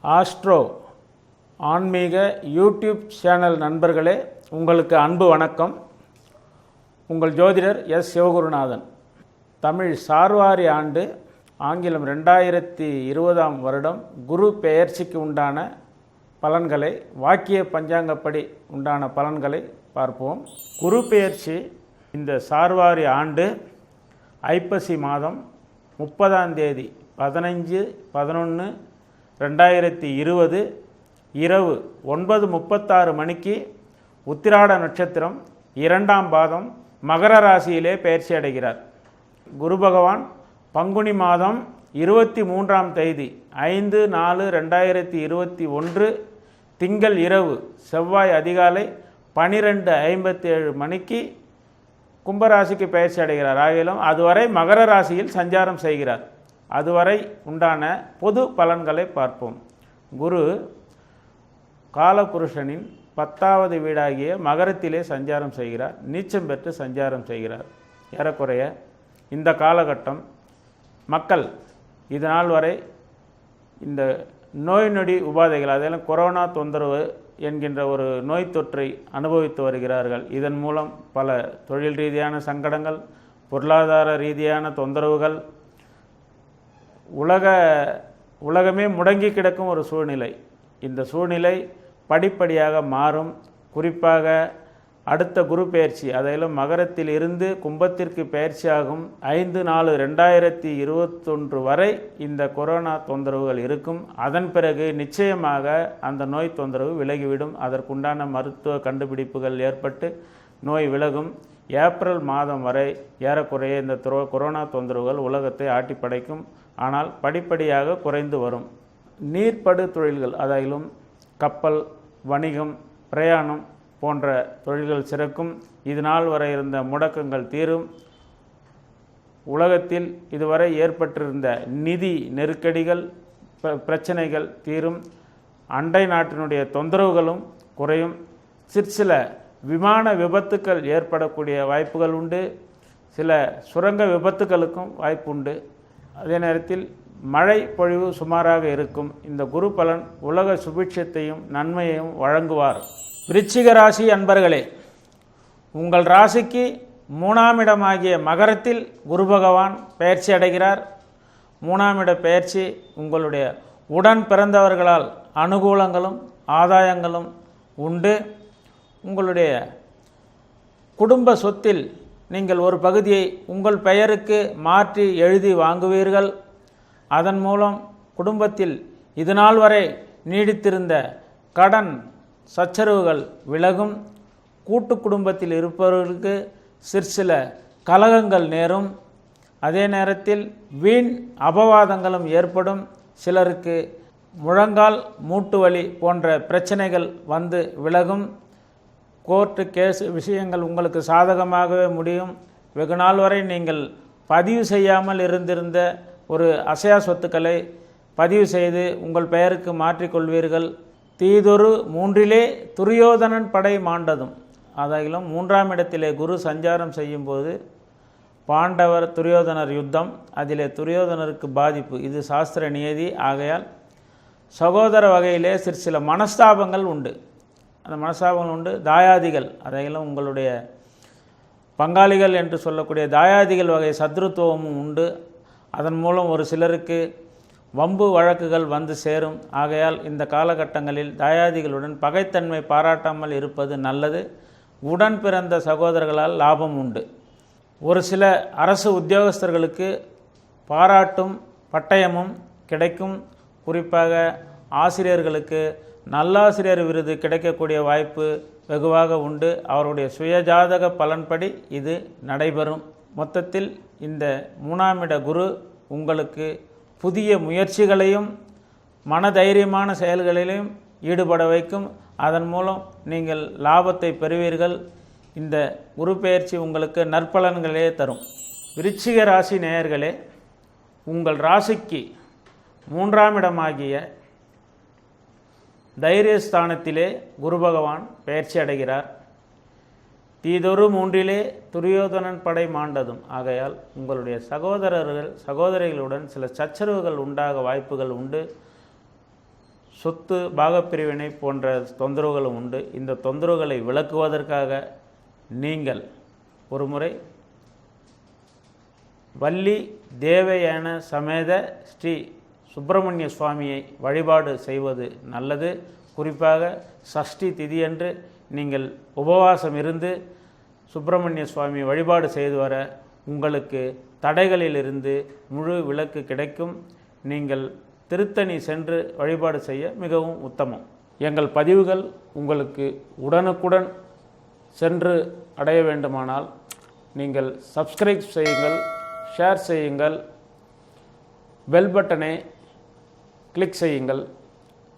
Astro ஆன்மீக YouTube channel நண்பர்களே, உங்களுக்கு அன்பு வணக்கம். உங்கள் ஜோதிடர் எஸ் சிவகுருநாதன். தமிழ் சார்வாரி ஆண்டு ஆங்கிலம் 2020 வருடம் குரு பெயர்ச்சிக்கு உண்டான பலன்களை, வாக்கிய பஞ்சாங்கப்படி உண்டான பலன்களை பார்ப்போம். குரு பெயர்ச்சி இந்த சார்வாரி ஆண்டு ஐப்பசி மாதம் 30ஆம் தேதி 15/11/2020 இரவு 9:36 மணிக்கு உத்திராட நட்சத்திரம் 2ஆம் பாதம் மகர ராசியிலே பெயர்ச்சி அடைகிறார். குரு பகவான் பங்குனி மாதம் 23ஆம் தேதி 5/4/2021 திங்கள் இரவு செவ்வாய் அதிகாலை 12:57 மணிக்கு கும்பராசிக்கு பயிற்சி அடைகிறார். ஆகிலும் அதுவரை மகர ராசியில் சஞ்சாரம் செய்கிறார். அதுவரை உண்டான பொது பலன்களை பார்ப்போம். குரு காலபுருஷனின் 10வது வீடாகிய மகரத்திலே சஞ்சாரம் செய்கிறார். நீச்சம் பெற்று சஞ்சாரம் செய்கிறார். ஏறக்குறைய இந்த காலகட்டம் மக்கள் இதனால் வரை இந்த நோய் நொடி உபாதைகள், அதெல்லாம் கொரோனா தொந்தரவு என்கின்ற ஒரு நோய் தொற்றை அனுபவித்து வருகிறார்கள். இதன் மூலம் பல தொழில் ரீதியான சங்கடங்கள், பொருளாதார ரீதியான தொந்தரவுகள், உலகமே முடங்கி கிடக்கும் ஒரு சூழ்நிலை. இந்த சூழ்நிலை படிப்படியாக மாறும். குறிப்பாக அடுத்த குரு பெயர்ச்சி, அதையிலும் மகரத்தில் இருந்து கும்பத்திற்கு பயிற்சியாகும் 5/4/2021 வரை இந்த கொரோனா தொந்தரவுகள் இருக்கும். அதன் பிறகு நிச்சயமாக அந்த நோய் தொந்தரவு விலகிவிடும். அதற்குண்டான மருத்துவ கண்டுபிடிப்புகள் ஏற்பட்டு நோய் விலகும். ஏப்ரல் மாதம் வரை ஏறக்குறைய இந்த கொரோனா தொந்தரவுகள் உலகத்தை ஆட்டி படைக்கும். ஆனால் படிப்படியாக குறைந்து வரும். நீர்ப்படு தொழில்கள், அதாயிலும் கப்பல், வணிகம், பிரயாணம் போன்ற தொழில்கள் சிறக்கும். இதனால் வரை இருந்த முடக்கங்கள் தீரும். உலகத்தில் இதுவரை ஏற்பட்டிருந்த நிதி நெருக்கடிகள், பிரச்சனைகள் தீரும். அண்டை நாட்டினுடைய தொந்தரவுகளும் குறையும். சிற்சில விமான விபத்துக்கள் ஏற்படக்கூடிய வாய்ப்புகள் உண்டு. சில சுரங்க விபத்துகளுக்கும் வாய்ப்பு உண்டு. அதே நேரத்தில் மழை பொழிவு சுமாராக இருக்கும். இந்த குரு பலன் உலக சுபிட்சத்தையும் நன்மையையும் வழங்குவார். விருச்சிக ராசி அன்பர்களே, உங்கள் ராசிக்கு 3ஆம் இடமாகிய மகரத்தில் குரு பகவான் பெயர்ச்சி அடைகிறார். 3ஆம் இட பெயர்ச்சி உங்களுடைய உடன் பிறந்தவர்களால் அனுகூலங்களும் ஆதாயங்களும் உண்டு. உங்களுடைய குடும்ப சொத்தில் நீங்கள் ஒரு பகுதியை உங்கள் பெயருக்கு மாற்றி எழுதி வாங்குவீர்கள். அதன் மூலம் குடும்பத்தில் இதுநாள் வரை நீடித்திருந்த கடன் சச்சரவுகள் விலகும். கூட்டு குடும்பத்தில் இருப்பவர்களுக்கு சிற்சில கலகங்கள் நேரும். அதே நேரத்தில் வீண் அபவாதங்களும் ஏற்படும். சிலருக்கு முழங்கால் மூட்டு வலி போன்ற பிரச்சனைகள் வந்து விலகும். கோர்ட்டு கேஸ் விஷயங்கள் உங்களுக்கு சாதகமாகவே முடியும். வெகு நாள் வரை நீங்கள் பதிவு செய்யாமல் இருந்திருந்த ஒரு அசையா சொத்துக்களை பதிவு செய்து உங்கள் பெயருக்கு மாற்றிக்கொள்வீர்கள். தீதொரு 3லே துரியோதனன் படை மாண்டதும், அதாகிலும் 3ஆம் இடத்திலே குரு சஞ்சாரம் செய்யும்போது பாண்டவர் துரியோதனர் யுத்தம், அதிலே துரியோதனருக்கு பாதிப்பு. இது சாஸ்திர நியதி. ஆகையால் சகோதர வகையிலே சிற்சில மனஸ்தாபங்கள் உண்டு. அந்த மனஸ்தாபங்கள் உண்டு. தாயாதிகள், அதையெல்லாம் உங்களுடைய பங்காளிகள் என்று சொல்லக்கூடிய தாயாதிகள் வகை சத்ருத்துவமும் உண்டு. அதன் மூலம் ஒரு சிலருக்கு வம்பு வழக்குகள் வந்து சேரும். ஆகையால் இந்த காலகட்டங்களில் தாயாதிகளுடன் பகைத்தன்மை பாராட்டாமல் இருப்பது நல்லது. உடன் பிறந்த சகோதரர்களால் லாபம் உண்டு. ஒரு சில அரசு உத்தியோகஸ்தர்களுக்கு பாராட்டும் பட்டயமும் கிடைக்கும். குறிப்பாக ஆசிரியர்களுக்கு நல்லாசிரியர் விருது கிடைக்கக்கூடிய வாய்ப்பு வெகுவாக உண்டு. அவருடைய சுயஜாதக பலன்படி இது நடைபெறும். மொத்தத்தில் இந்த 3ஆம் இட குரு உங்களுக்கு புதிய முயற்சிகளையும் மனதைரியமான செயல்களிலும் ஈடுபட வைக்கும். அதன் மூலம் நீங்கள் லாபத்தை பெறுவீர்கள். இந்த குரு பெயர்ச்சி உங்களுக்கு நற்பலன்களே தரும். விருச்சிக ராசி நேயர்களே, உங்கள் ராசிக்கு 3ஆம் இடமாகிய தைரியஸ்தானத்திலே குரு பகவான் பெயர்ச்சி அடைகிறார். தீதொரு 3லே துரியோதனன் படை மாண்டதும். ஆகையால் உங்களுடைய சகோதரிகளுடன் சில சச்சரவுகள் உண்டாக வாய்ப்புகள் உண்டு. சொத்து பாகப்பிரிவினை போன்ற தொந்தரவுகளும் உண்டு. இந்த தொந்தரவுகளை விளக்குவதற்காக நீங்கள் ஒரு முறை வள்ளி தேவயான சமேத ஸ்ரீ சுப்பிரமணிய சுவாமியை வழிபாடு செய்வது நல்லது. குறிப்பாக சஷ்டி திதியன்று நீங்கள் உபவாசம் இருந்து சுப்பிரமணிய சுவாமி வழிபாடு செய்து வர உங்களுக்கு தடைகளிலிருந்து முழு விலக்கு கிடைக்கும். நீங்கள் திருத்தணி சென்று வழிபாடு செய்ய மிகவும் உத்தமம். எங்கள் பதிவுகள் உங்களுக்கு உடனுக்குடன் சென்று அடைய வேண்டுமானால் நீங்கள் சப்ஸ்கிரைப் செய்யுங்கள், ஷேர் செய்யுங்கள், பெல் பட்டனை கிளிக் செய்யுங்கள்.